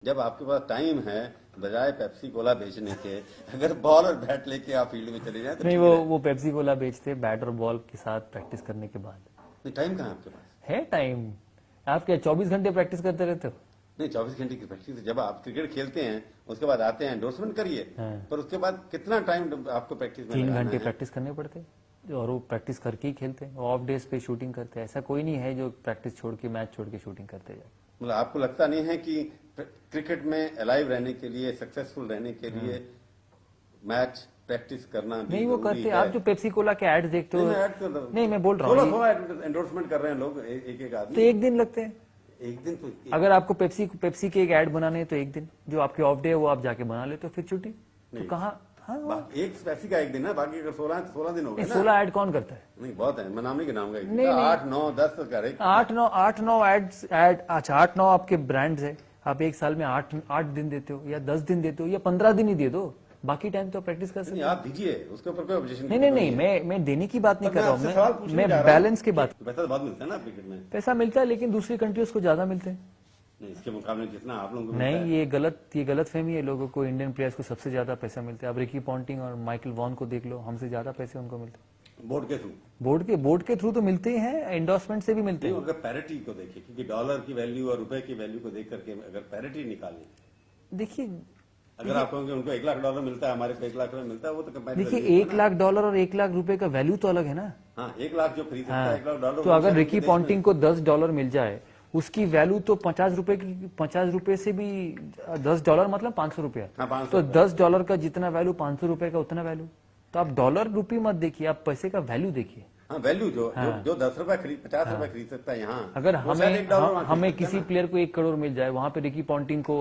जब आपके पास टाइम है, बजाय पेप्सी कोला बेचने के, अगर बॉल और बैट लेके आप फील्ड में चले जाए तो नहीं, ठीक वो पेप्सी कोला बेचते बैट और बॉल के साथ प्रैक्टिस करने के बाद। नहीं, टाइम कहाँ है आपके पास? है टाइम। आप क्या 24 घंटे प्रैक्टिस करते रहते हो? नहीं, 24 घंटे की प्रैक्टिस। जब आप क्रिकेट खेलते हैं उसके बाद आते हैं, एंडोर्समेंट करिए, हाँ। पर उसके बाद कितना टाइम आपको प्रैक्टिस में 3 लगाना घंटे है? प्रैक्टिस करने पड़ते हैं और वो प्रैक्टिस करके ही खेलते हैं। ऑफ डेज पे शूटिंग करते हैं। ऐसा कोई नहीं है जो प्रैक्टिस छोड़ के मैच छोड़ के शूटिंग करते जाए। मतलब आपको लगता नहीं है कि क्रिकेट में अलाइव रहने के लिए, सक्सेसफुल रहने के लिए मैच प्रैक्टिस करना भी नहीं, वो जरूरी करते हैं। है? आप जो पेप्सी कोला के एड्स देखते हो, नहीं, मैं ऐड कर रहा हूं। नहीं मैं बोल रहा हूँ, थोड़ा एंडोर्समेंट कर रहे हैं लोग, एक एक आदमी। तो एक दिन लगते हैं। एक दिन तो अगर आपको पेप्सी के एक ऐड बनाने हैं तो एक दिन, जो आपके ऑफ डे है वो आप जाके बना लेते हो, फिर छुट्टी। तो नहीं। कहाँ? हाँ, एक पेप्सी का एक दिन है, बाकी अगर 16 दिन हो गए ना। 16 ऐड कौन करता है? नहीं, बहुत है, मैं नाम नहीं गिनाऊंगा। नहीं। 8 9 10 करे। 8-9 एड्स ऐड। अच्छा, 8-9 आपके ब्रांड्स है। आप एक साल में 8 दिन देते हो या 10 दिन देते हो या 15 दिन ही दे दो, बाकी टाइम तो प्रैक्टिस कर सकते नहीं, हो। आप दीजिए, उसके ऊपर कोई ऑब्जेक्शन नहीं, मैं देने की बात नहीं कर रहा हूँ, मैं मैं बैलेंस की बात। पैसा तो बहुत मिलता है ना क्रिकेट में। पैसा मिलता है लेकिन दूसरी कंट्रीज को ज्यादा मिलते हैं। नहीं, इसके मुकाबले जितना आप लोगों को मिलता नहीं, है। ये गलत फहमी है लोगों को। इंडियन प्लेयर्स को सबसे ज्यादा पैसा मिलता है। अब रिकी पॉन्टिंग और माइकल वॉन को देख लो, हमसे ज्यादा पैसे उनको मिलते हैं। बोर्ड के थ्रू। बोर्ड के थ्रू तो मिलते ही हैं, एंडोर्समेंट से भी मिलते नहीं, हैं। अगर पैरिटी को देखिए, क्योंकि डॉलर की वैल्यू और रुपए की वैल्यू को देख करके अगर पैरिटी निकालें, देखिए अगर आप कहोगे उनको $1 लाख मिलता है, हमारे को $1 लाख मिलता है, वो तो देखिए $1 लाख और $1 लाख का वैल्यू तो अलग है ना। हाँ, 1 लाख जो खरीद सकता है, $1 लाख तो अगर रिकी पॉन्टिंग को $10 मिल जाए, उसकी वैल्यू तो $50 से भी $10 मतलब $500। हाँ, 500 तो $10 का जितना वैल्यू, $500 का उतना वैल्यू। तो आप डॉलर रुपये मत देखिए, आप पैसे का वैल्यू देखिए। हाँ, वैल्यू जो 10 रुपए खरीद, 50 रुपए खरीद सकता है यहाँ। अगर वो शायद $1 वहाँ हमें खरीद किसी सकता प्लेयर को 1 करोड़ मिल जाए, वहां पे रिकी पॉन्टिंग को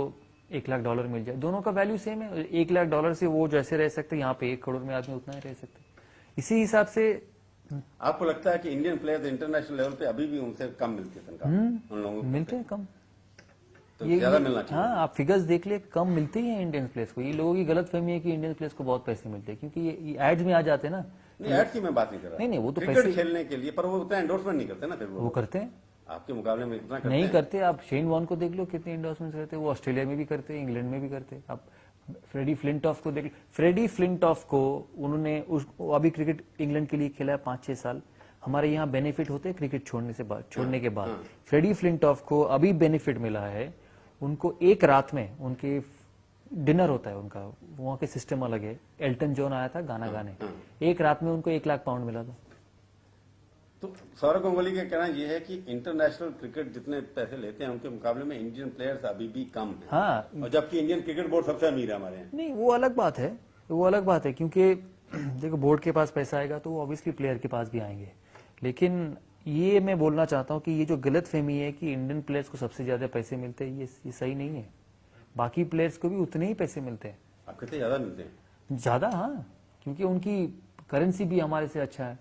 $1 लाख मिल जाए, दोनों का वैल्यू सेम है। $1 लाख से वो जैसे रह सकते, यहाँ पे 1 करोड़ में आदमी उतना ही रह सकते। इसी हिसाब से है। आपको लगता है कि इंडियन प्लेयर्स इंटरनेशनल लेवल पे अभी भी उनसे कम मिलती है तनख्वाह उन लोगों को? मिलते हैं कम। तो ज्यादा मिलना चाहिए। हाँ, आप फिगर्स देख ले, कम मिलते ही हैं इंडियन प्लेयर्स को। ये लोगों की गलत फहमी है कि इंडियन प्लेयर्स को बहुत पैसे मिलते हैं, क्योंकि ये एड्स में आ जाते हैं ना। नहीं, ऐड की मैं बात नहीं कर रहा। नहीं, वो तो क्रिकेट पैसे खेलने के लिए, पर वो उतना एंडोर्समेंट नहीं करते ना, फिर वो करते हैं। आपके मुकाबले में इतना करते नहीं हैं? करते। आप शेन वॉन को देख लो, कितने एंडोर्समेंट करते हैं। वो ऑस्ट्रेलिया में भी करते हैं, इंग्लैंड में भी करते हैं। आप फ्रेडी फ्लिंटॉफ को देख लो। फ्रेडी फ्लिंटॉफ को उन्होंने अभी क्रिकेट इंग्लैंड के लिए खेला है 5-6 साल। हमारे यहाँ बेनिफिट होते हैं क्रिकेट छोड़ने के बाद। फ्रेडी फ्लिंटॉफ को अभी बेनिफिट मिला है। उनको एक रात में उनके डिनर होता है, उनका वहाँ के सिस्टम अलग है। एल्टन जॉन आया था गाना गाने, एक रात में उनको 1 लाख पाउंड मिला था। तो सौरव गांगुली का कहना यह है कि इंटरनेशनल क्रिकेट जितने पैसे लेते हैं उनके मुकाबले में इंडियन प्लेयर्स अभी भी कम है। हाँ, और जबकि इंडियन क्रिकेट बोर्ड सबसे अमीर है हमारे यहाँ। नहीं, वो अलग बात है, वो अलग बात है। क्योंकि देखो, बोर्ड के पास पैसा आएगा तो वो ऑब्वियसली प्लेयर के पास भी आएंगे। लेकिन ये मैं बोलना चाहता हूँ कि ये जो गलत फहमी है कि इंडियन प्लेयर्स को सबसे ज्यादा पैसे मिलते हैं, ये सही नहीं है। बाकी प्लेयर्स को भी उतने ही पैसे मिलते हैं। आप कितने ज्यादा मिलते हैं? ज्यादा, हाँ, क्योंकि उनकी करेंसी भी हमारे से अच्छा है।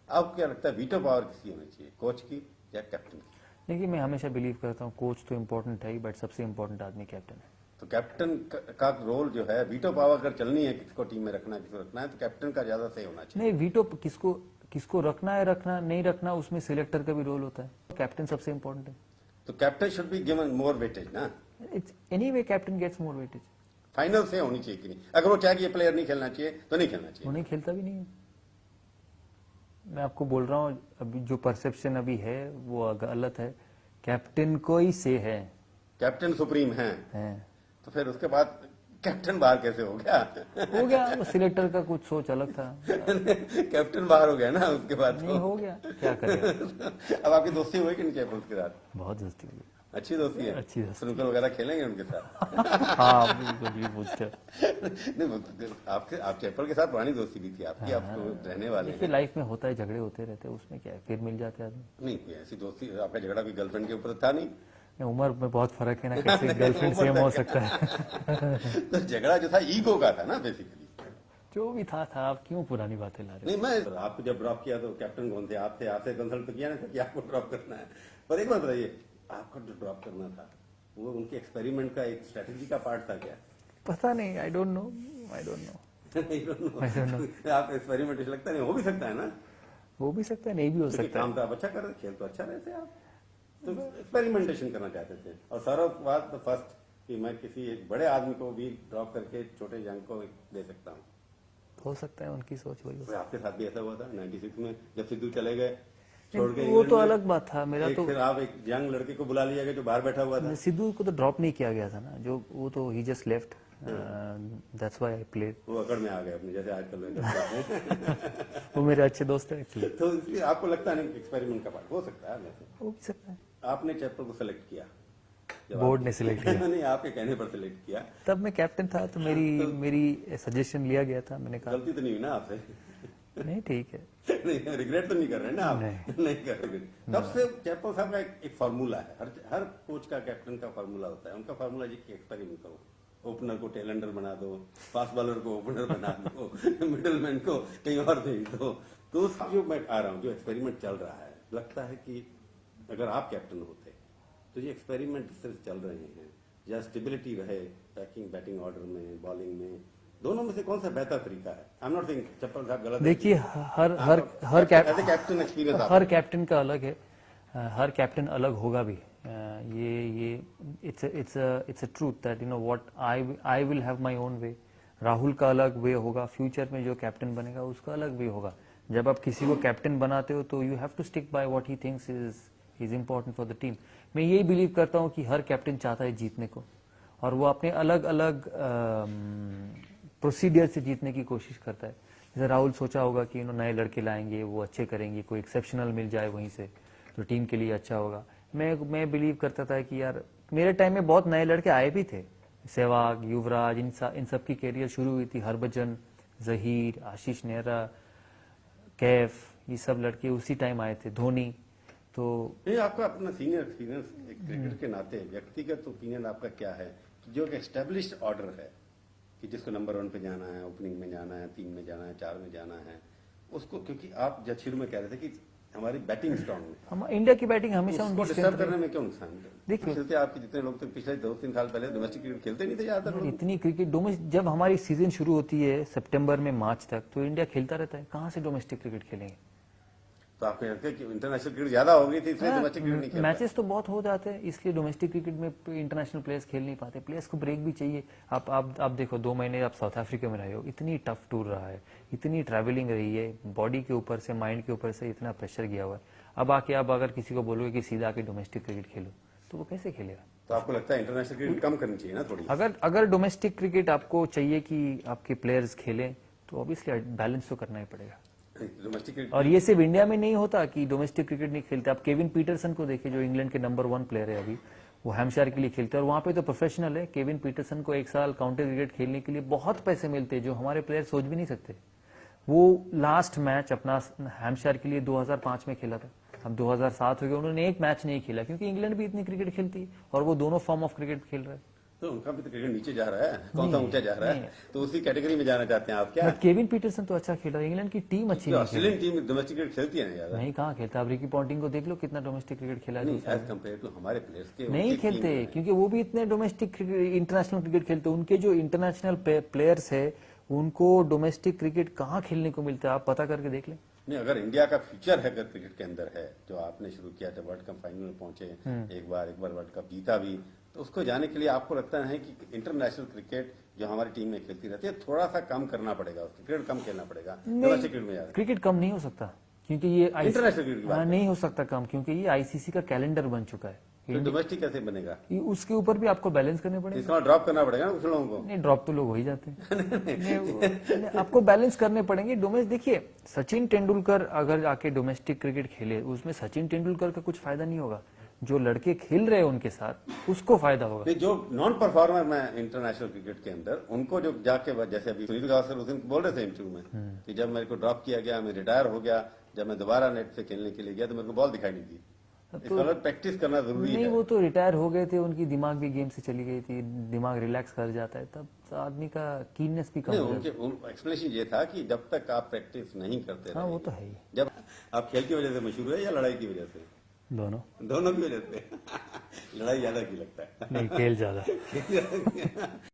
आपको क्या लगता है वीटो पावर किसकी होनी चाहिए, कोच की या कैप्टन की? देखिए, मैं हमेशा बिलीव करता हूँ कोच तो इम्पोर्टेंट है ही, बट सबसे इम्पोर्टेंट आदमी कैप्टन है। तो कैप्टन का रोल जो है, वीटो पावर अगर चलनी है, किसको टीम में रखना है, किसको रखना है, तो कैप्टन का ज्यादा सही होना चाहिए। नहीं, वीटो किसको रखना है, रखना नहीं रखना, उसमें सिलेक्टर का भी रोल होता है। कैप्टन सबसे इम्पोर्टेंट है। तो captain should be given more weightage ना। It's anyway captain gets more weightage. Final से होनी चाहिए कि नहीं? अगर वो चाहे कि ये प्लेयर नहीं खेलना चाहिए तो नहीं खेलना चाहिए। वो नहीं खेलता भी नहीं है। मैं आपको बोल रहा हूँ, अभी जो परसेप्शन अभी है वो गलत है। कैप्टन को ही से है, कैप्टन सुप्रीम है। तो फिर उसके बाद कैप्टन बाहर कैसे हो गया? वो सिलेक्टर का कुछ सोच अलग था। कैप्टन बाहर हो गया ना उसके बाद। नहीं, हो गया, क्या करें। अब आपकी दोस्ती हुई कि नहीं कैप्टन के साथ? बहुत दोस्ती हुई। अच्छी दोस्ती है? अच्छी दोस्ती। स्नूकर वगैरह खेलेंगे उनके साथ? हाँ, बिल्कुल ये पूछते नहीं, आप चैपल के साथ पुरानी दोस्ती भी थी आपकी। आप तो रहने वाले हैं। लाइफ में होता है, झगड़े होते रहते हैं, उसमें क्या है, फिर मिल जाते हैं आदमी। नहीं, कोई ऐसी दोस्ती, आपका झगड़ा कोई गर्लफ्रेंड के ऊपर था नहीं? उम्र में बहुत फर्क है ना, कैसे गर्लफ्रेंड सेम हो सकता है। तो झगड़ा जो था ईगो का था ना बेसिकली। जो भी था आप क्यों पुरानी बातें ला रहे नहीं, मैं आपको जब ड्रॉप किया तो कैप्टन कौन थे? आपसे कंसल्ट तो किया ना था कि आपको ड्रॉप करना है। पर एक बात बताइए, आपको जो ड्रॉप करना था वो उनके एक्सपेरिमेंट का एक स्ट्रेटेजी का पार्ट था क्या? पता नहीं, आई डोंट नो। आप एक्सपेरिमेंट लगता नहीं, हो भी सकता है ना? हो भी सकता है, नहीं भी हो सकता है। काम तो आप अच्छा कर रहे, खेल तो अच्छा रहे थे आप, तो एक्सपेरिमेंटेशन करना चाहते थे। और सौरव वाज द फर्स्ट कि मैं किसी एक बड़े आदमी को भी ड्रॉप करके छोटे यंग को दे सकता हूँ? हो सकता है उनकी सोच वही हो तो आपके साथ भी ऐसा हुआ था 96 में जब सिद्धू चले गए छोड़ के वो इंग्लैंड तो में? अलग बात था मेरा तो फिर आप एक यंग लड़के को बुला लिया गया जो बाहर बैठा हुआ था। सिद्धू को तो ड्रॉप नहीं किया गया था ना, जो वो तो ही just left, that's why I played. वो अकड़ में आ गए अपने जैसे आजकल लोग करते हैं। वो मेरे अच्छे दोस्त है एक्चुअली। तो इसलिए आपको लगता नहीं एक्सपेरिमेंट का पार्ट हो सकता है वैसे? हो भी सकता है, आपने चैपल को सिलेक्ट किया जब बोर्ड ने सिलेक्ट किया। नहीं, आपके कहने पर सिलेक्ट किया। तब मैं कैप्टन था तो मेरी सजेशन लिया गया था, मैंने कहा गलती तो नहीं हुई ना आपसे? नहीं ठीक है। नहीं, रिग्रेट तो नहीं कर रहे ना आप? नहीं कर रहे। तब से चैपल साहब का एक फार्मूला है, हर कोच का कैप्टन का फार्मूला होता है। उनका फार्मूला ये कि एक्सपेरिमेंट करो, ओपनर को टेलेंडर बना दो, फास्ट बॉलर को ओपनर बना दो, मिडलमैन को कहीं और भेज दो। तो जो मैं आ रहा हूँ, जो एक्सपेरिमेंट चल रहा है, लगता है कि अगर आप कैप्टन होते तो ये एक्सपेरिमेंट सिर्फ चल रहे हैं या स्टेबिलिटी रहे बैटिंग ऑर्डर में, बॉलिंग में, दोनों में से कौन सा बेहतर तरीका है? आई एम नॉट सेइंग चप्पल साहब गलत। देखिए हर कैप्टन एक्सपीरियंस हर कैप्टन का अलग है, हर कैप्टन अलग होगा भी। ये it's a truth that you know what I will have my own way. Rahul का अलग वे होगा, फ्यूचर में जो कैप्टन बनेगा उसका अलग वे होगा। जब आप किसी को कैप्टन बनाते हो तो you have to stick by what he thinks is important for the team. मैं यही बिलीव करता हूँ कि हर कैप्टन चाहता है जीतने को, और वो अपने अलग अलग प्रोसीडियर से जीतने की कोशिश करता है। जैसे राहुल सोचा होगा कि नए लड़के लाएंगे, वो अच्छे करेंगे, कोई एक्सेप्शनल मिल जाए वहीं से तो टीम के लिए अच्छा होगा। मैं बिलीव करता था कि यार मेरे टाइम में बहुत नए लड़के आए भी थे, सहवाग, युवराज, इन सब की कैरियर शुरू हुई थी, हरभजन, जहीर, आशीष नेहरा, कैफ, ये सब लड़के उसी टाइम आए थे, धोनी। तो ये आपका अपना सीनियर एक्सपीरियंस क्रिकेट के नाते व्यक्तिगत ओपिनियन आपका क्या है कि जो एक एस्टेब्लिश्ड ऑर्डर है कि जिसको नंबर 1 पे जाना है, ओपनिंग में जाना है, 3 में जाना है, 4 में जाना है, उसको, क्योंकि आप जब शुरू में कह रहे थे कि हमारी बैटिंग स्ट्रांग है, हम इंडिया की बैटिंग हमेशा उसको उनकी डिस्टर्ब करने में क्यों नुकसान है? देखिए, खेलते आपके जितने लोग तो पिछले 2-3 साल पहले डोमेस्टिक क्रिकेट खेलते नहीं थे ज्यादातर लोग। इतनी क्रिकेट जब हमारी सीजन शुरू होती है सितंबर में मार्च तक, तो इंडिया खेलता रहता है, कहाँ से डोमेस्टिक क्रिकेट खेलेंगे? तो आपको लगता है कि इंटरनेशनल क्रिकेट ज्यादा हो गई थी इसलिए डोमेस्टिक क्रिकेट नहीं खेल पाए? मैचेस तो बहुत हो जाते हैं, इसलिए डोमेस्टिक क्रिकेट में इंटरनेशनल प्लेयर्स खेल नहीं पाते। प्लेयर्स को ब्रेक भी चाहिए। आप देखो 2 महीने आप साउथ अफ्रीका में रहे हो, इतनी टफ टूर रहा है, इतनी ट्रैवलिंग रही है, बॉडी के ऊपर से, माइंड के ऊपर से इतना प्रेशर गया हुआ है। अब अगर किसी को बोलोगे कि सीधा आके डोमेस्टिक क्रिकेट खेलो तो वो कैसे खेलेगा? तो आपको लगता है इंटरनेशनल क्रिकेट कम करनी चाहिए ना थोड़ी? अगर डोमेस्टिक क्रिकेट आपको चाहिए कि आपके प्लेयर्स खेलें तो ऑब्वियसली बैलेंस तो करना ही पड़ेगा। डोमेस्टिक क्रिकेट और ये सिर्फ इंडिया में नहीं होता कि डोमेस्टिक क्रिकेट नहीं खेलते। आप केविन पीटरसन को देखिए, जो इंग्लैंड के नंबर 1 प्लेयर है अभी, वो हैम्पशायर के लिए खेलते हैं और वहां पे तो प्रोफेशनल है। केविन पीटरसन को 1 साल काउंटी क्रिकेट खेलने के लिए बहुत पैसे मिलते हैं, जो हमारे प्लेयर सोच भी नहीं सकते। वो लास्ट मैच अपना हैम्पशायर के लिए 2005 में खेला था, अब 2007 हो गया, उन्होंने एक मैच नहीं खेला क्योंकि इंग्लैंड भी इतनी क्रिकेट खेलती है और वो दोनों फॉर्म ऑफ क्रिकेट खेल रहे हैं। तो उनका भी तो क्रिकेट नीचे जा रहा है, कौन सा ऊंचा जा रहा है? तो उसी कैटेगरी में जाना चाहते हैं आप क्या? केविन पीटरसन तो अच्छा खेला, इंग्लैंड की टीम अच्छी नहीं खेली। ऑस्ट्रेलियन टीम डोमेस्टिक क्रिकेट खेलती है ना ज्यादा? नहीं, कहाँ खेलता। अब रिकी पॉन्टिंग को देख लो, कितना डोमेस्टिक क्रिकेट खेला है। एज कम्पेयर टू हमारे प्लेयर्स के नहीं खेलते क्योंकि वो भी इतने डोमेस्टिक इंटरनेशनल क्रिकेट खेलते। उनके जो इंटरनेशनल प्लेयर्स है उनको डोमेस्टिक क्रिकेट कहाँ खेलने को मिलता है, आप पता करके देख लें। नहीं, अगर इंडिया का फ्यूचर है अगर क्रिकेट के अंदर है, जो आपने शुरू किया था, वर्ल्ड कप फाइनल में पहुंचे, एक बार वर्ल्ड कप जीता भी, तो उसको जाने के लिए आपको लगता है कि इंटरनेशनल क्रिकेट जो हमारी टीम में खेलती रहती है थोड़ा सा कम करना पड़ेगा, उसको क्रिकेट कम खेलना पड़ेगा डोमेस्टिक क्रिकेट में ज्यादा? क्रिकेट कम नहीं हो सकता क्योंकि ये इंटरनेशनल क्रिकेट की बात नहीं हो सकता कम, क्योंकि ये आईसीसी का कैलेंडर बन चुका है। तो डोमेस्टिक कैसे बनेगा? उसके ऊपर भी आपको बैलेंस करने पड़ेगा। इसका ड्रॉप करना पड़ेगा ना कुछ लोगों को? नहीं, ड्रॉप तो लोग हो ही जाते हैं। आपको बैलेंस करने पड़ेंगे। देखिए, सचिन तेंदुलकर अगर आके डोमेस्टिक क्रिकेट खेले, उसमें सचिन तेंदुलकर का कुछ फायदा नहीं होगा, जो लड़के खेल रहे हैं उनके साथ उसको फायदा होगा। जो नॉन परफॉर्मर में इंटरनेशनल क्रिकेट के अंदर, उनको जो जाके, जैसे अभी सुनील गावस्कर उस दिन बोल रहे थे इंटरव्यू में कि जब मेरे को ड्रॉप किया गया, मैं रिटायर हो गया, जब मैं दोबारा नेट से खेलने के लिए गया तो मेरे को बॉल दिखाई नहीं दी। तो प्रैक्टिस करना जरूरी नहीं, है। वो तो रिटायर हो गए थे, उनकी दिमाग भी गेम से चली गई थी, दिमाग रिलैक्स कर जाता है, तब आदमी का कीननेस भी कम हो जाता है। उनके एक्सप्लेनेशन ये था कि जब तक आप प्रैक्टिस नहीं करते हाँ, वो तो है ही। जब आप खेल की वजह से मशहूर है या लड़ाई की वजह से? दोनों की वजह से। लड़ाई ज्यादा की लगता है? नहीं, खेल ज्यादा।